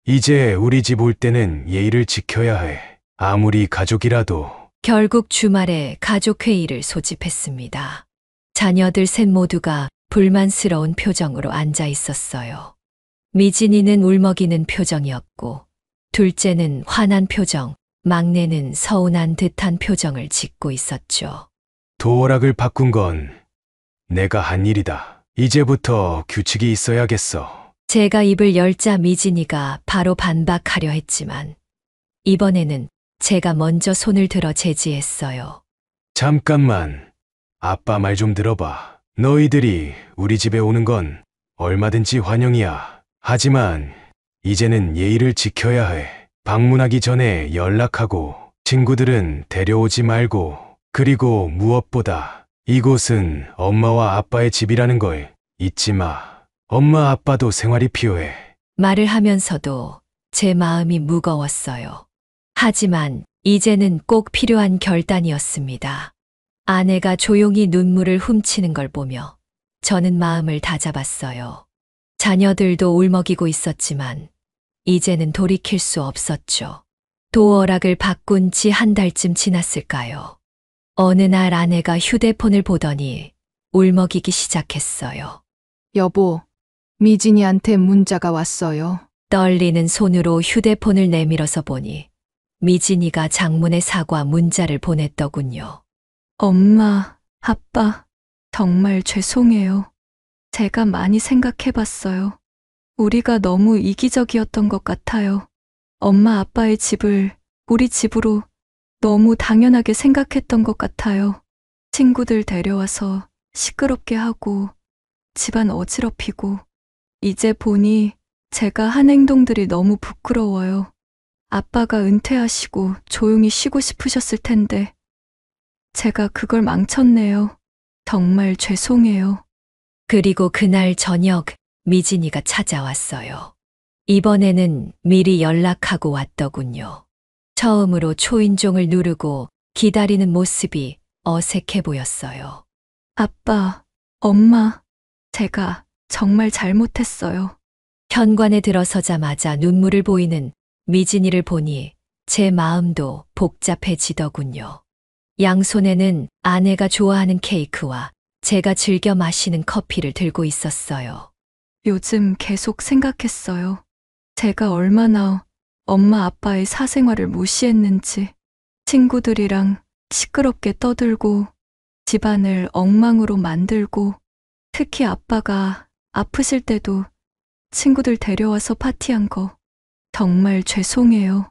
이제 우리 집 올 때는 예의를 지켜야 해. 아무리 가족이라도. 결국 주말에 가족회의를 소집했습니다. 자녀들 셋 모두가 불만스러운 표정으로 앉아 있었어요. 미진이는 울먹이는 표정이었고, 둘째는 화난 표정, 막내는 서운한 듯한 표정을 짓고 있었죠. 도어락을 바꾼 건 내가 한 일이다. 이제부터 규칙이 있어야겠어. 제가 입을 열자 미진이가 바로 반박하려 했지만, 이번에는 제가 먼저 손을 들어 제지했어요. 잠깐만. 아빠 말 좀 들어봐. 너희들이 우리 집에 오는 건 얼마든지 환영이야. 하지만 이제는 예의를 지켜야 해. 방문하기 전에 연락하고 친구들은 데려오지 말고 그리고 무엇보다 이곳은 엄마와 아빠의 집이라는 걸 잊지 마. 엄마 아빠도 생활이 필요해. 말을 하면서도 제 마음이 무거웠어요. 하지만 이제는 꼭 필요한 결단이었습니다. 아내가 조용히 눈물을 훔치는 걸 보며 저는 마음을 다잡았어요. 자녀들도 울먹이고 있었지만 이제는 돌이킬 수 없었죠. 도어락을 바꾼 지 한 달쯤 지났을까요? 어느 날 아내가 휴대폰을 보더니 울먹이기 시작했어요. 여보, 미진이한테 문자가 왔어요. 떨리는 손으로 휴대폰을 내밀어서 보니 미진이가 장문의 사과 문자를 보냈더군요. 엄마, 아빠, 정말 죄송해요. 제가 많이 생각해봤어요. 우리가 너무 이기적이었던 것 같아요. 엄마, 아빠의 집을 우리 집으로 너무 당연하게 생각했던 것 같아요. 친구들 데려와서 시끄럽게 하고 집안 어지럽히고 이제 보니 제가 한 행동들이 너무 부끄러워요. 아빠가 은퇴하시고 조용히 쉬고 싶으셨을 텐데 제가 그걸 망쳤네요. 정말 죄송해요. 그리고 그날 저녁 미진이가 찾아왔어요. 이번에는 미리 연락하고 왔더군요. 처음으로 초인종을 누르고 기다리는 모습이 어색해 보였어요. 아빠, 엄마, 제가 정말 잘못했어요. 현관에 들어서자마자 눈물을 보이는 미진이를 보니 제 마음도 복잡해지더군요. 양손에는 아내가 좋아하는 케이크와 제가 즐겨 마시는 커피를 들고 있었어요. 요즘 계속 생각했어요. 제가 얼마나 엄마 아빠의 사생활을 무시했는지, 친구들이랑 시끄럽게 떠들고 집안을 엉망으로 만들고, 특히 아빠가 아프실 때도 친구들 데려와서 파티한 거 정말 죄송해요.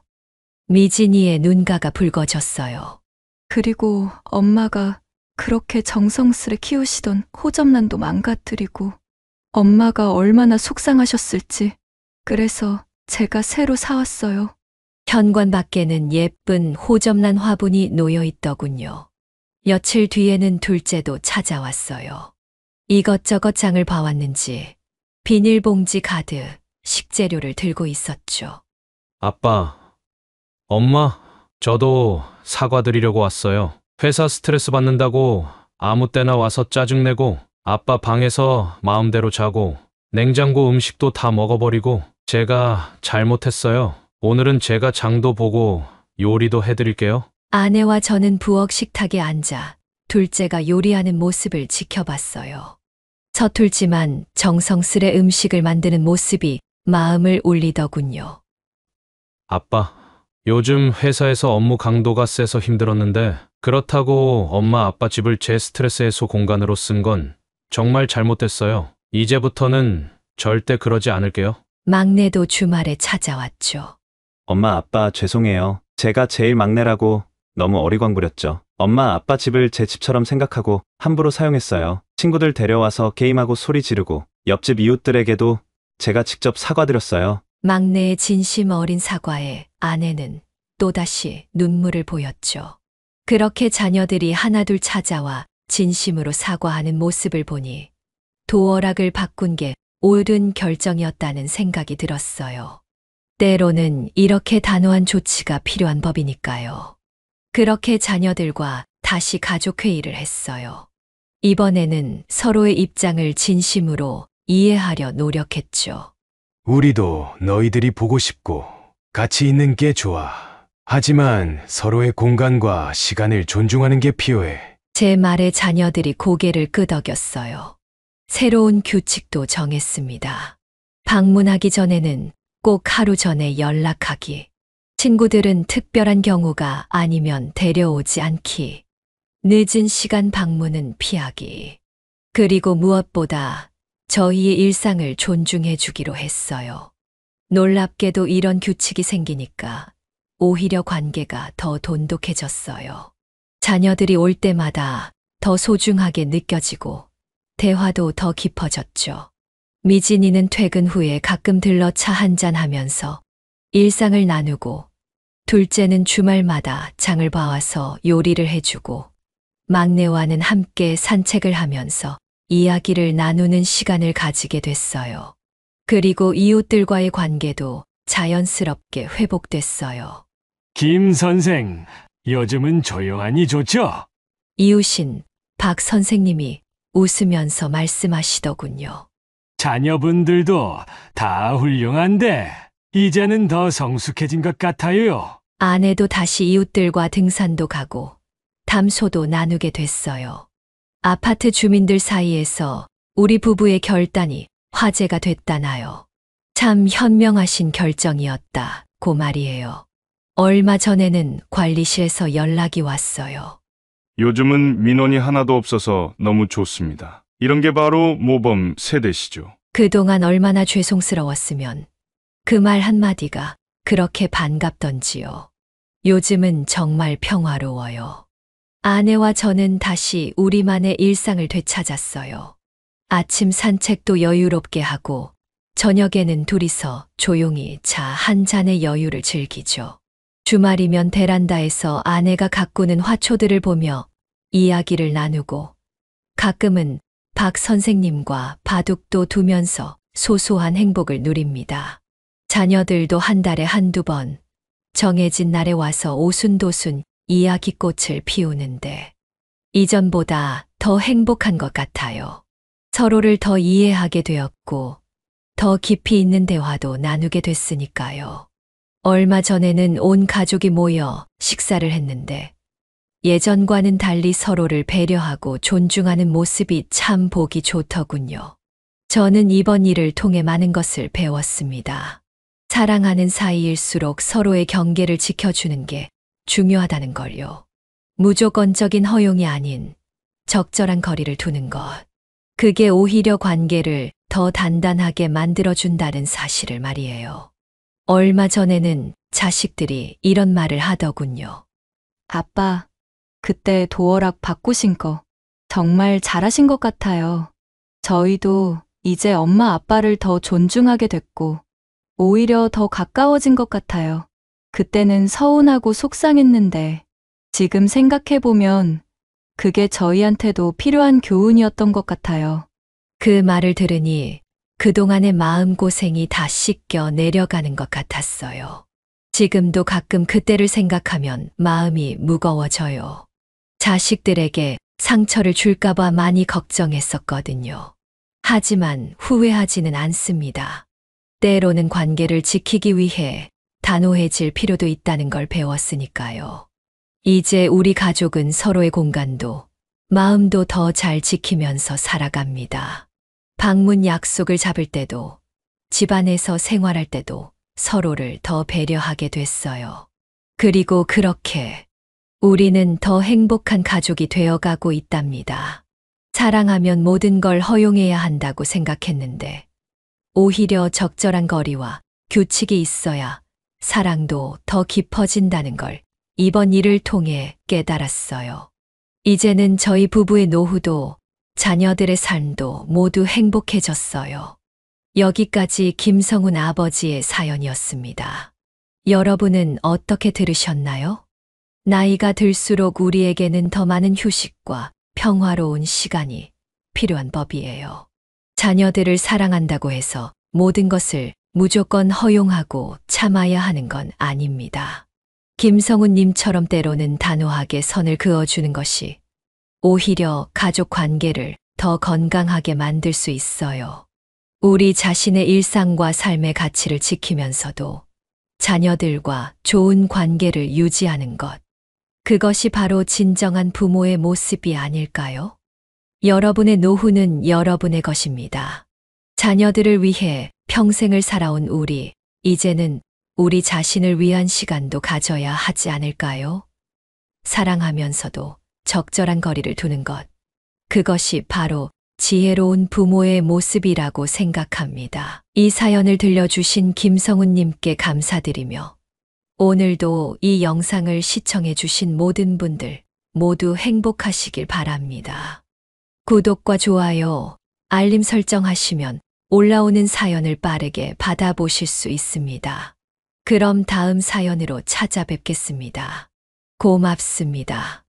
미진이의 눈가가 붉어졌어요. 그리고 엄마가 그렇게 정성스레 키우시던 호접란도 망가뜨리고 엄마가 얼마나 속상하셨을지 그래서 제가 새로 사왔어요. 현관 밖에는 예쁜 호접란 화분이 놓여 있더군요. 며칠 뒤에는 둘째도 찾아왔어요. 이것저것 장을 봐왔는지 비닐봉지 가득 식재료를 들고 있었죠. 아빠, 엄마, 저도 사과드리려고 왔어요. 회사 스트레스 받는다고 아무 때나 와서 짜증내고 아빠 방에서 마음대로 자고 냉장고 음식도 다 먹어버리고 제가 잘못했어요. 오늘은 제가 장도 보고 요리도 해드릴게요. 아내와 저는 부엌 식탁에 앉아 둘째가 요리하는 모습을 지켜봤어요. 서툴지만 정성스레 음식을 만드는 모습이 마음을 울리더군요. 아빠, 요즘 회사에서 업무 강도가 세서 힘들었는데 그렇다고 엄마 아빠 집을 제 스트레스 해소 공간으로 쓴 건 정말 잘못됐어요. 이제부터는 절대 그러지 않을게요. 막내도 주말에 찾아왔죠. 엄마, 아빠 죄송해요. 제가 제일 막내라고 너무 어리광부렸죠. 엄마, 아빠 집을 제 집처럼 생각하고 함부로 사용했어요. 친구들 데려와서 게임하고 소리 지르고 옆집 이웃들에게도 제가 직접 사과드렸어요. 막내의 진심 어린 사과에 아내는 또다시 눈물을 보였죠. 그렇게 자녀들이 하나둘 찾아와 진심으로 사과하는 모습을 보니 도어락을 바꾼 게 옳은 결정이었다는 생각이 들었어요. 때로는 이렇게 단호한 조치가 필요한 법이니까요. 그렇게 자녀들과 다시 가족회의를 했어요. 이번에는 서로의 입장을 진심으로 이해하려 노력했죠. 우리도 너희들이 보고 싶고 같이 있는 게 좋아. 하지만 서로의 공간과 시간을 존중하는 게 필요해. 제 말에 자녀들이 고개를 끄덕였어요. 새로운 규칙도 정했습니다. 방문하기 전에는 꼭 하루 전에 연락하기. 친구들은 특별한 경우가 아니면 데려오지 않기. 늦은 시간 방문은 피하기. 그리고 무엇보다 저희의 일상을 존중해 주기로 했어요. 놀랍게도 이런 규칙이 생기니까 오히려 관계가 더 돈독해졌어요. 자녀들이 올 때마다 더 소중하게 느껴지고 대화도 더 깊어졌죠. 미진이는 퇴근 후에 가끔 들러 차 한잔 하면서 일상을 나누고 둘째는 주말마다 장을 봐와서 요리를 해주고 막내와는 함께 산책을 하면서 이야기를 나누는 시간을 가지게 됐어요. 그리고 이웃들과의 관계도 자연스럽게 회복됐어요. 김 선생, 요즘은 조용하니 좋죠? 이웃인 박 선생님이 웃으면서 말씀하시더군요. 자녀분들도 다 훌륭한데 이제는 더 성숙해진 것 같아요. 아내도 다시 이웃들과 등산도 가고 담소도 나누게 됐어요. 아파트 주민들 사이에서 우리 부부의 결단이 화제가 됐다나요. 참 현명하신 결정이었다고 말이에요. 얼마 전에는 관리실에서 연락이 왔어요. 요즘은 민원이 하나도 없어서 너무 좋습니다. 이런 게 바로 모범 세대시죠. 그동안 얼마나 죄송스러웠으면 그 말 한마디가 그렇게 반갑던지요. 요즘은 정말 평화로워요. 아내와 저는 다시 우리만의 일상을 되찾았어요. 아침 산책도 여유롭게 하고 저녁에는 둘이서 조용히 차 한 잔의 여유를 즐기죠. 주말이면 베란다에서 아내가 가꾸는 화초들을 보며 이야기를 나누고 가끔은 박 선생님과 바둑도 두면서 소소한 행복을 누립니다. 자녀들도 한 달에 한두 번 정해진 날에 와서 오순도순 이야기꽃을 피우는데 이전보다 더 행복한 것 같아요. 서로를 더 이해하게 되었고 더 깊이 있는 대화도 나누게 됐으니까요. 얼마 전에는 온 가족이 모여 식사를 했는데 예전과는 달리 서로를 배려하고 존중하는 모습이 참 보기 좋더군요. 저는 이번 일을 통해 많은 것을 배웠습니다. 사랑하는 사이일수록 서로의 경계를 지켜주는 게 중요하다는 걸요. 무조건적인 허용이 아닌 적절한 거리를 두는 것. 그게 오히려 관계를 더 단단하게 만들어준다는 사실을 말이에요. 얼마 전에는 자식들이 이런 말을 하더군요. 아빠, 그때 도어락 바꾸신 거 정말 잘하신 것 같아요. 저희도 이제 엄마 아빠를 더 존중하게 됐고 오히려 더 가까워진 것 같아요. 그때는 서운하고 속상했는데 지금 생각해보면 그게 저희한테도 필요한 교훈이었던 것 같아요. 그 말을 들으니 그동안의 마음고생이 다 씻겨 내려가는 것 같았어요. 지금도 가끔 그때를 생각하면 마음이 무거워져요. 자식들에게 상처를 줄까봐 많이 걱정했었거든요. 하지만 후회하지는 않습니다. 때로는 관계를 지키기 위해 단호해질 필요도 있다는 걸 배웠으니까요. 이제 우리 가족은 서로의 공간도 마음도 더 잘 지키면서 살아갑니다. 방문 약속을 잡을 때도 집안에서 생활할 때도 서로를 더 배려하게 됐어요. 그리고 그렇게 우리는 더 행복한 가족이 되어가고 있답니다. 사랑하면 모든 걸 허용해야 한다고 생각했는데 오히려 적절한 거리와 규칙이 있어야 사랑도 더 깊어진다는 걸 이번 일을 통해 깨달았어요. 이제는 저희 부부의 노후도 자녀들의 삶도 모두 행복해졌어요. 여기까지 김성훈 아버지의 사연이었습니다. 여러분은 어떻게 들으셨나요? 나이가 들수록 우리에게는 더 많은 휴식과 평화로운 시간이 필요한 법이에요. 자녀들을 사랑한다고 해서 모든 것을 무조건 허용하고 참아야 하는 건 아닙니다. 김성훈님처럼 때로는 단호하게 선을 그어주는 것이 오히려 가족 관계를 더 건강하게 만들 수 있어요. 우리 자신의 일상과 삶의 가치를 지키면서도 자녀들과 좋은 관계를 유지하는 것. 그것이 바로 진정한 부모의 모습이 아닐까요? 여러분의 노후는 여러분의 것입니다. 자녀들을 위해 평생을 살아온 우리, 이제는 우리 자신을 위한 시간도 가져야 하지 않을까요? 사랑하면서도 적절한 거리를 두는 것. 그것이 바로 지혜로운 부모의 모습이라고 생각합니다. 이 사연을 들려주신 김성훈님께 감사드리며 오늘도 이 영상을 시청해주신 모든 분들 모두 행복하시길 바랍니다. 구독과 좋아요, 알림 설정하시면 올라오는 사연을 빠르게 받아보실 수 있습니다. 그럼 다음 사연으로 찾아뵙겠습니다. 고맙습니다.